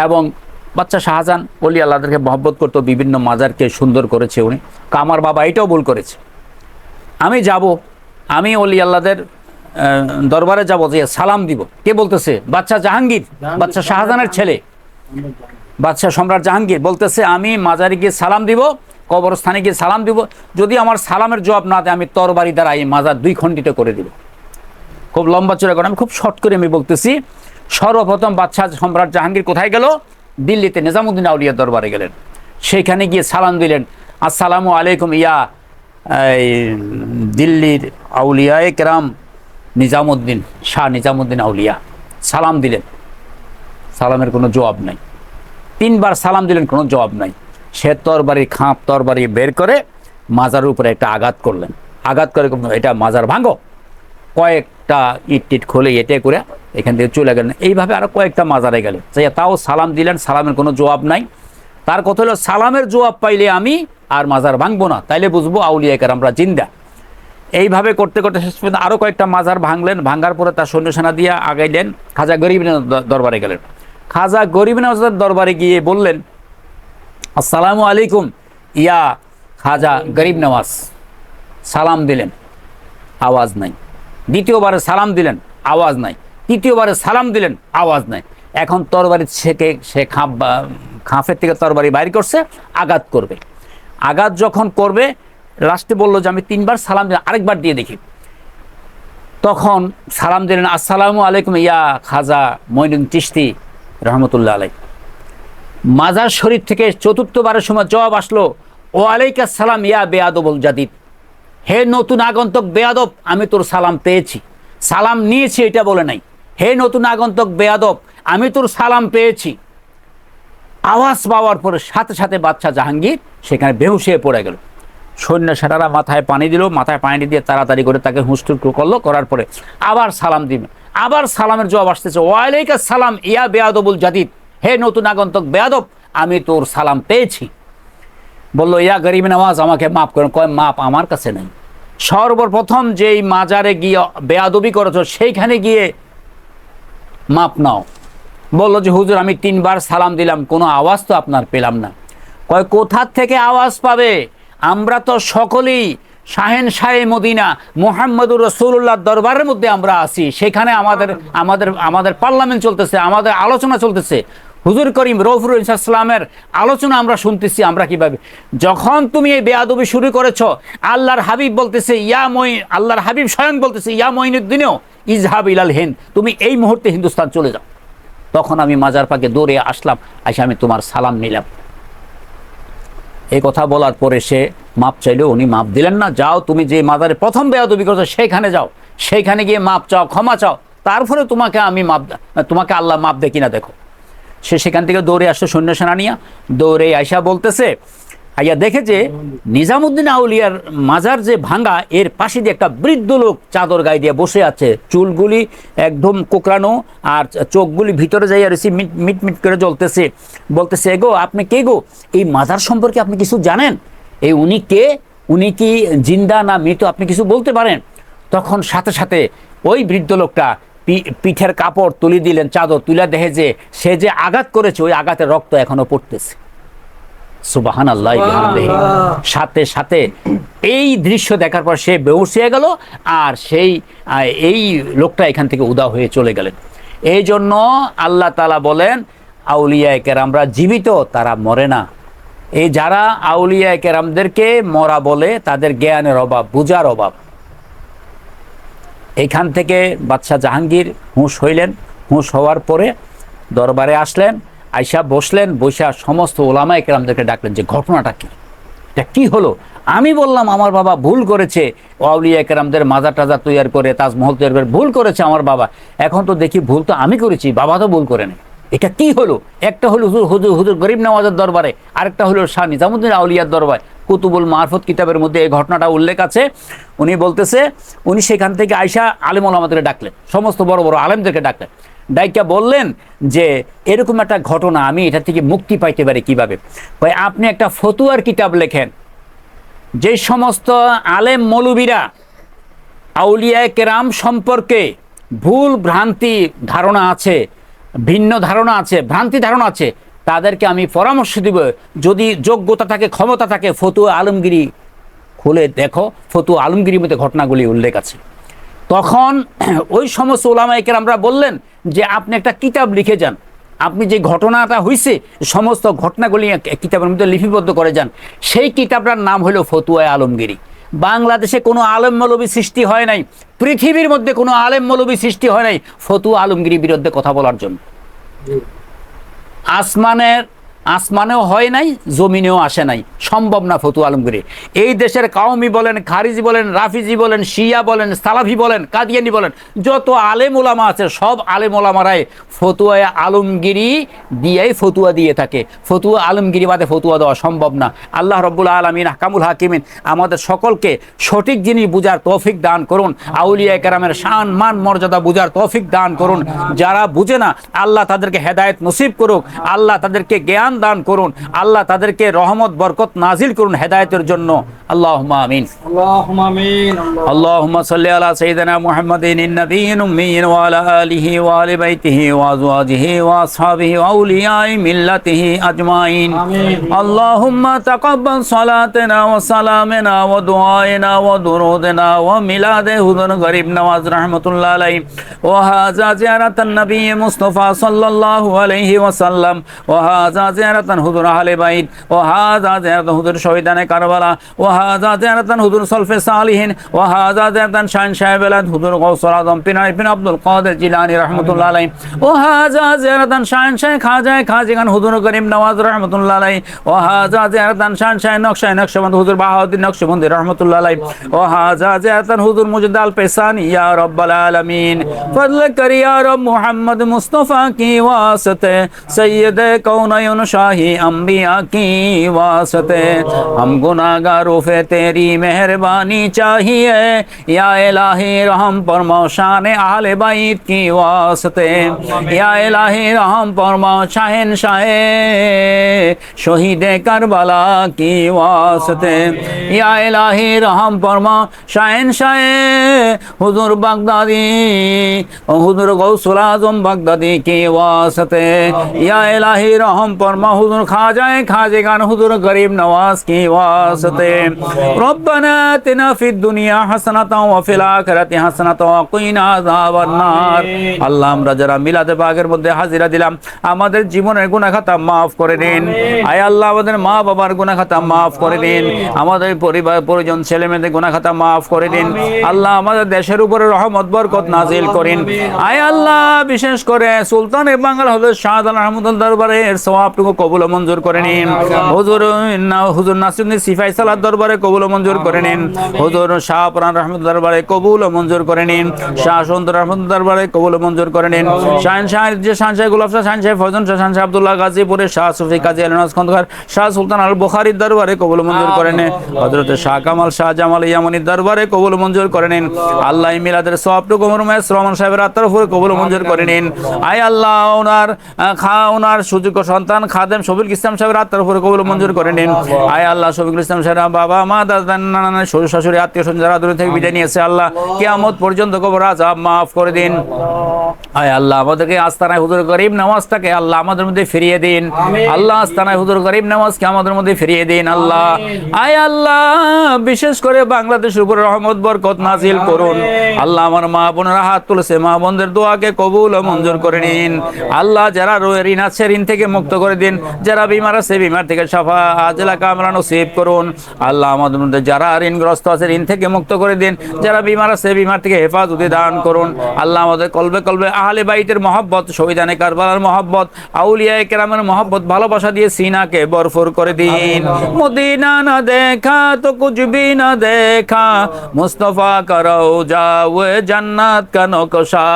এবং বাচ্চা শাহজাহান ওলি আল্লাহদেরকে মহব্বত করতো, বিভিন্ন মাজারকে সুন্দর করেছে উনি। আমার বাবা এটাও ভুল করেছে। আমি যাব, আমি ওলি আল্লাহদের দরবারে যাব, যে সালাম দিব। কে বলতেছে? বাচ্চা জাহাঙ্গীর, বাচ্চা শাহজাহানের ছেলে, বাদশাহ সম্রাট জাহাঙ্গীর বলতেছে আমি মাজারে গিয়ে সালাম দিব, কবরস্থানে গিয়ে সালাম দিব, যদি আমার সালামের জবাব না দেয় আমি তরবারি দ্বারা এই মাজার 2 খণ্ডিত করে দিব। খুব লম্বা চড়া করে, আমি খুব শর্ট করে আমি বলতেছি। সর্বপ্রথম বাদশাহ সম্রাট জাহাঙ্গীর কোথায় গেল? দিল্লিতে নিজামুদ্দিন আউলিয়ার দরবারে গেলেন। সেখানে গিয়ে সালাম দিলেন, আসসালামু আলাইকুম ইয়া দিল্লির আউলিয়ায়ে কেরাম নিজামুদ্দিন, শাহ নিজামুদ্দিন আউলিয়া। সালাম দিলেন, সালামের কোনো জবাব নাই। 3 বার সালাম দিলেন, কোনো জবাব নাই। সে তরবারি বের করে মাজারের উপরে একটা আঘাত করলেন। আঘাত করে এটা মাজার ভাঙো, কয়েকটা ইট খোলে এটে করে এখান থেকে চলে গেলেন। এইভাবে আরো কয়েকটা মাজারে গেলেন, তাও সালাম দিলেন, সালামের কোনো জবাব নাই। তার কথা হলো সালামের জবাব পাইলে আমি আর মাজার ভাঙবো না, তাইলে বুঝবো আউলিয়া কেরামরা জিন্দা। এইভাবে করতে করতে শেষ পর্যন্ত আরো কয়েকটা মাজার ভাঙলেন। ভাঙার পরে তার সৈন্য সেনা দিয়ে আগাইলেন, খাজা গরিব নওয়াজের দরবারে গেলেন। খাজা গরিব নওয়াজের দরবারে গিয়ে বললেন, আসসালামু আলাইকুম ইয়া খাজা গরিব নওয়াজ। সালাম দিলেন, আওয়াজ নাই। দ্বিতীয়বারে সালাম দিলেন, আওয়াজ নাই। তৃতীয়বারে সালাম দিলেন, আওয়াজ নাই। এখন তরবারি ছেকে সে খাঁফের থেকে তরবারি বাইর করছে, আঘাত করবে। আঘাত যখন করবে, লাস্টে বললো যে আমি 3 বার সালাম দিলাম, আরেকবার দিয়ে দেখি। তখন সালাম দিলেন, আসসালামু আলাইকুম ইয়া খাজা মঈনুদ্দিন চিশতি রহমতুল্লাহ আলাই। মাজার শরীফ থেকে 4র্থবারের সময় জবাব আসলো, ওয়ালাইকুম সালাম ইয়া বেয়াদবুল জাদিদ। হে নতুন আগন্তক বেয়াদব, আমি তোর সালাম পেয়েছি। সালাম নিয়েছি এটা বলে নাই, হে নতুন আগন্তক বেয়াদব, আমি তোর সালাম পেয়েছি। আওয়াজ পাওয়ার পরে সাথে সাথে বাদশাহ জাহাঙ্গীর সেখানে বেহুশ হয়ে পড়ে গেল। সৈন্য সেনারা মাথায় পানি দিল, মাথায় পানি দিয়ে তাড়াতাড়ি করে তাকে হুঁশটুর করলো। করার পরে আবার সালাম দিবে, আবার সালামের জবাব আসতেছে, ওয়ালাইকুম সালাম ইয়া বেয়াদবুল জাদিদ। হে নতুন আগন্তক বেয়াদব, আমি তোর সালাম পেয়েছি। বললো, ইয়া গরিব নওয়াজ, আমাকে মাফ করেন। কয় মাপ আমার কাছে নেই, সর্বপ্রথম যেই মাজারে গিয়ে বেয়াদবি করেছো সেইখানে গিয়ে মাপ নাও। বললো যে হুজুর আমি 3 বার সালাম দিলাম, কোনো আওয়াজ তো আপনার পেলাম না। কয় কোথা থেকে আওয়াজ পাবে? আমরা তো সকলেই শাহেনশাহে মদিনা মুহাম্মদুর রাসূলুল্লাহর দরবারের মধ্যে আমরা আছি। সেখানে আমাদের পার্লামেন্ট চলতেছে, আমাদের আলোচনা চলতেছে। হুজুর করিম রউফুর ইসলামের আলোচনা আমরা শুনতেছি। আমরা কিভাবে? যখন তুমি এই বেয়াদবি শুরু করেছো, আল্লাহর হাবিব বলতেছে আল্লাহর হাবিব স্বয়ং বলতেছে, ইয়া মঈনুদ্দিনও ইজহাব ইলাল হিন্দ, তুমি এই মুহূর্তে হিন্দুস্তান চলে যাও। তখন আমি মাজার পাকে দৌড়ে আসলাম, এসে আমি তোমার সালাম নিলাম। এই কথা বলার পরে সে মাপ চাইলেও উনি মাপ দিলেন না। যাও, তুমি যে মাজারে প্রথম বেয়াদবি করেছো সেখানে যাও, সেইখানে গিয়ে মাপ চাও, ক্ষমা চাও, তারপরে তোমাকে আল্লাহ মাপ দেয় কিনা দেখো। সে সেখান থেকে দৌড়ে আসলো সৈন্য সেনা নিয়ে। দৌড়ে আইসা বলতেছে, আইয়া দেখে যে নিজামুদ্দিন আউলিয়ার মাজার যে ভাঙ্গা, এর পাশে দিয়ে একটা বৃদ্ধ লোক চাদর গায়ে দিয়ে বসে আছে, চুলগুলি একদম কোকড়ানো আর চোখগুলি ভিতরে যাইয়া রয়েছে, মিট করে জ্বলতেছে। বলতেছে, এগো আপনি কে গো? এই মাজার সম্পর্কে আপনি কিছু জানেন? উনি কে? উনি কি জিন্দা না মৃত? আপনি কিছু বলতে পারেন? তখন সাথে সাথে ওই বৃদ্ধ লোকটা পিঠের কাপড় তুলে দিলেন, চাদর তুলে দেখে যে সে যে আঘাত করেছে ওই আঘাতের রক্ত এখনো পড়তেছে। সুবহানাল্লাহ। সাথে সাথে এই দৃশ্য দেখার পর সে বেহুশ হয়ে গেল, আর এই লোকটা এখান থেকে উধাও হয়ে চলে গেলেন। এই জন্য আল্লাহ তাআলা বলেন, আউলিয়ায়ে কেরামরা জীবিত, তারা মরে না। এই যারা আউলিয়ায়ে কেরামদেরকে মরা বলে, তাদের জ্ঞানের অভাব, বুঝার অভাব। এইখান থেকে বাদশাহ জাহাঙ্গীর হুঁশ হইলেন। হুঁশ হওয়ার পরে দরবারে আসলেন, আইসা বসলেন। বৈশা সমস্ত ওলামায়ে কেরামদেরকে ডাকলেন যে ঘটনাটা কি, এটা কি হলো? আমি বললাম আমার বাবা ভুল করেছে, আউলিয়ায়ে কেরামদের মাজার টাজার তৈরি করে, তাজমহল তৈরি করে ভুল করেছে আমার বাবা। এখন তো দেখি ভুল তো আমি করেছি, বাবা তো ভুল করে নেই। এটা কি হলো? একটা হলো হুজুর গরিব নওয়াজের দরবারে, আরেকটা হলো শাহ নিজামুদ্দিন আউলিয়ার দরবারে। কুতুবুল মারফত কিতাবের মধ্যে এই ঘটনাটা উল্লেখ আছে। উনি বলতেছে, উনি সেখান থেকে আইসা আলেম ওলামাদেরকে ডাকলেন, সমস্ত বড় বড় আলেমদেরকে ডাকলেন। ডাইকা বললেন যে এরকম একটা ঘটনা, আমি এটা থেকে মুক্তি পাইতে পারি কিভাবে? ভাই আপনি একটা ফতুয়ার কিতাব লেখেন, যে সমস্ত আলেম মৌলবীরা আউলিয়ায়ে কেরাম সম্পর্কে ভুল ভ্রান্তি ধারণা আছে, ভিন্ন ধারণা আছে, ভ্রান্তি ধারণা আছে, তাদেরকে আমি পরামর্শ দিব, যদি যোগ্যতা থাকে, ক্ষমতা থাকে, ফতুয়া আলমগিরি খুলে দেখো, ফতুয়া আলমগিরির মধ্যে ঘটনাগুলি উল্লেখ আছে। তখন ওই সমস্ত ওলামায়ে কেরামরা বললেন যে আপনি একটা কিতাব লিখে যান, আপনি যে ঘটনাটা হয়েছে সমস্ত ঘটনাগুলি কিতাবের মধ্যে লিপিবদ্ধ করে যান। সেই কিতাবটার নাম হলো ফতুয়া আলমগিরি। বাংলাদেশে কোনো আলেম মৌলবী সৃষ্টি হয় নাই, পৃথিবীর মধ্যে কোনো আলেম মৌলবী সৃষ্টি হয় নাই ফতুয়া আলমগিরির বিরুদ্ধে কথা বলার জন্য। আসমানেও হয় নাই, জমিনেও আসে নাই, সম্ভব না ফতুয়া আলমগিরি। এই দেশের কাওমি বলেন, খারিজি বলেন, রাফিজি বলেন, শিয়া বলেন, সালাফি বলেন, কাদিয়ানি বলেন, যত আলেম ওলামা আছে সব আলেম ওলামারাই ফতুয়া আলমগিরি দিয়েই ফতুয়া দিয়ে থাকে। ফতুয়া আলমগিরি বাদে ফতুয়া দেওয়া সম্ভব না। আল্লাহ রব্বুল আলামিন আহকামুল হাকিমিন আমাদের সকলকে সঠিক জিনিস বুঝার তৌফিক দান করুন। আউলিয়া কেরামের শান মান মর্যাদা বুঝার তৌফিক দান করুন। যারা বুঝে না আল্লাহ তাদেরকে হেদায়েত নসিব করুক, আল্লাহ তাদেরকে জ্ঞান দান করুন, আল্লাহ তাদেরকে রহমত বরকত নাজিল করুন হেদায়েতের জন্য। আল্লাহুম্মা আমিন। اللهم آمين. আল্লাহুম্মা সাল্লি আলা সাইয়্যিদিনা মুহাম্মাদিন নবিয়্যিন উম্মিয়্যিন ওয়া আলা আলিহি ওয়া আলি বাইতিহি ওয়া আজওয়াজিহি ওয়া আসহাবিহি ওয়া আউলিয়াই মিল্লাতিহি আজমাইন। আমিন। আল্লাহুম্মা তাকাব্বাল সালাতানা ওয়া সালামানা ওয়া দুআনা ওয়া দুরুদানা ওয়া মিলাদে হুজুর গরিব নওয়াজ রাহমাতুল্লাহ আলাইহি ওয়া হাযা জিয়ারাতান নবী মুস্তাফা সাল্লাল্লাহু আলাইহি ওয়াসাল্লাম ওয়া হাযা জিয়ারাতান হুজুর আহলে বাইত ওয়া হাযা জিয়ারাতান হুজুর শহীদানে কারবালা ওয়া হাযা জিয়ারাতান হুজুর সলফে সালিহিন ওয়া হাযা জিয়ারাতান শান শাহবেলাদ হুজুর গাউসুল আযম পিনাই বিন আব্দুল কাদের জিলানী রাহমাতুল্লাহ আলাইহি ওয়া হাযা জিয়ারাতান শান শাহ খাজা খাজিগান হুজুর করিম নওয়াজ রাহমাতুল্লাহ আলাইহি ওয়া হাযা জিয়ারাতান শান শাহ নকশবন্দ হুজুর বাহাউদ্দিন নকশবন্দি রাহমাতুল্লাহ আলাইহি ওয়া হাযা জিয়ারাতান হুজুর মুজদ্দ আল পেসানি ইয়া রাব্বাল আলামিন। ফজল কর ইয়া রব মুহাম্মদ মুস্তাফা की वास्ते सैयद कौनैन शाही अंबिया की वास्ते हम गुनाहगारों पे तेरी मेहरबानी चाहिए या इलाही रहम फरमाओ शान अहले बैत की वास्ते या इलाही रहम फरमाओ शहंशाह शहीद करबला की वास्ते या इलाही रहम फरमाओ शहंशाह हुजूर बगदादी हुजूर गौसुल आजम बगदादी की वास्ते या इलाही रहम फरमा हुजूर खाजाए खाजेगान हुजूर गरीब नवाज की वास्ते रब्बना आतिना फिद दुनिया हसनाताও ওয়া ফিল আখিরাতি হাসানাতাও ওয়া কিনা আযাবান নার। আল্লাহ আমরা যারা মিলাদে পাকের মধ্যে হাজিরা দিলাম আমাদের জীবনের গুনাহ খাতা maaf করে দিন। আয় আল্লাহ আমাদের মা বাবার গুনাহ খাতা maaf করে দিন, আমাদের পরিবার পরিজন ছেলে মেয়েদের গুনাহ খাতা maaf করে দিন। আল্লাহ আমাদের দেশের উপরে রহমত বরকত নাজিল করেন। আয় আল্লাহ বিশেষ করে সুলতান বাংলা হযরত শাহজালাল রহমতুল্লাহ দরবারের সওয়াবটুকু কবুল ও মঞ্জুর করে নিন। হুজুর নাসিরুদ্দিন সিফাই সালাত দরবারে কবুল ও মঞ্জুর করে নিন। হুজুর শাহ পুরান রহমতুল্লাহ দরবারে কবুল ও মঞ্জুর করে নিন। শাহ সুন্দর রহমতুল্লাহ দরবারে কবুল ও মঞ্জুর করে নিন। শাহ গুলাব শাহ শাহ ফজল শাহ শাহ আব্দুল্লাহ গাজীপুরের শাহ সুফি কাজী আলনাজ খন্দকার শাহ সুলতান আল বুখারীর দরবারে কবুল ও মঞ্জুর করে নিন। হযরত শাহ কামাল শাহ জামাল ইয়ামানির দরবারে কবুল ও মঞ্জুর করে নিন। আল্লাহ মিলাদের সওয়াবটুকু মরহুম শ্রমণ সাহেবের আত্মার উপরে কবুল ও মঞ্জুর করে নিন। আয় আল্লাহ ওনার সুযোগ্য সন্তান খাদেম শফিকুল ইসলাম সাহেবের আত্মার উপরে কবুল মঞ্জুর করে নিন। আয় আল্লাহ শফিকুল ইসলাম সাহেব বাবা মা দাদা নানা শ্বশুর শাশুড়ি আত্মীয় স্বজন যারা দূরে থেকে বিদায় নিয়েছে আল্লাহ কিয়ামত পর্যন্ত কবর আযাব মাফ করে দিন। আয় আল্লাহ আমাদেরকে আস্তানায় হুজুর গরিব নামাজটাকে আল্লাহ আমাদের মধ্যে ফিরিয়ে দিন। আল্লাহ আস্তানায় হুজুর গরিব নামাজকে আমাদের মধ্যে ফিরিয়ে দিন আল্লাহ। আয় আল্লাহ বিশেষ করে বাংলাদেশের উপরে রহমত বরকত নাজিল করুন। আল্লাহ আমার মা বোনেরা হাত তুলেছে, মা বোনদের দোয়াকে কবুল ও মঞ্জুর করে নিন। আল্লাহ যারা ঋণ আছে ঋণ থেকে মুক্ত করে দিন, যারা বিমার আছে বিমার থেকে শাফা আজলা কামরা নসিব করুন। আল্লাহ আমাদের মধ্যে যারা ঋণগ্রস্ত আছে ঋণ থেকে মুক্ত করে দিন, যারা বিমার আছে বিমার থেকে হেফাজতে দান করুন। আল্লাহ আমাদের কলবে কলবে আহলে বাইতের মহব্বত, শহীদানে কারবালার মহব্বত, আউলিয়ায়ে কেরামের মহব্বত ভালোবাসা দিয়ে সিনাকে ভরপুর করে দিন। মদিনা না দেখা তো কুছ ভি না দেখা, মুস্তাফা করো যাওয়ে জান্নাত কা নকশা।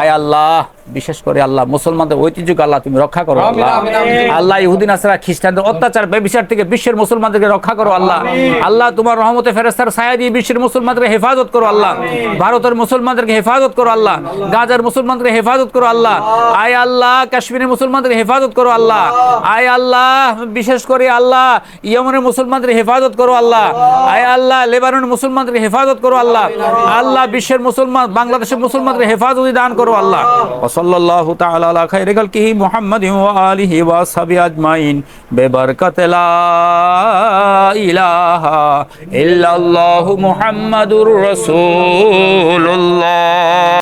আয় আল্লাহ বিশেষ করে আল্লাহ মুসলমানদের ঐতিহ্যকে আল্লাহ তুমি রক্ষা করো আল্লাহ। আল্লাহ ইহুদি নাসারা খ্রিস্টানদের অত্যাচার ব্যভিচার থেকে বিশ্বের মুসলমানদেরকে রক্ষা করো আল্লাহ। আল্লাহ তোমার রহমতে ফেরেশতার ছায়া দিয়ে বিশ্বের মুসলমানদেরকে হেফাজত করো আল্লাহ। ভারতের মুসলমানদেরকে হেফাজত করো আল্লাহ। গাজার মুসলমানদেরকে হেফাজত করো আল্লাহ। আয় আল্লাহ কাশ্মীরের মুসলমানদেরকে হেফাজত করো আল্লাহ। আয় আল্লাহ বিশেষ করে আল্লাহ ইয়েমেনের মুসলমানদের হেফাজত করো আল্লাহ। আয় আল্লাহ লেবাননের মুসলমানদেরকে হেফাজত করো আল্লাহ। আল্লাহ বিশ্বের মুসলমান বাংলাদেশের মুসলমানদেরকে হেফাজত দান করো আল্লাহ। সাল্লাল্লাহু তাআলা আলা খায়রি খালকিহি মুহাম্মাদিন ওয়া আলিহি ওয়া আসহাবিহি আজমাইন বিবারকাতি লা ইলাহা ইল্লাল্লাহু মুহাম্মাদুর রাসূলুল্লাহ।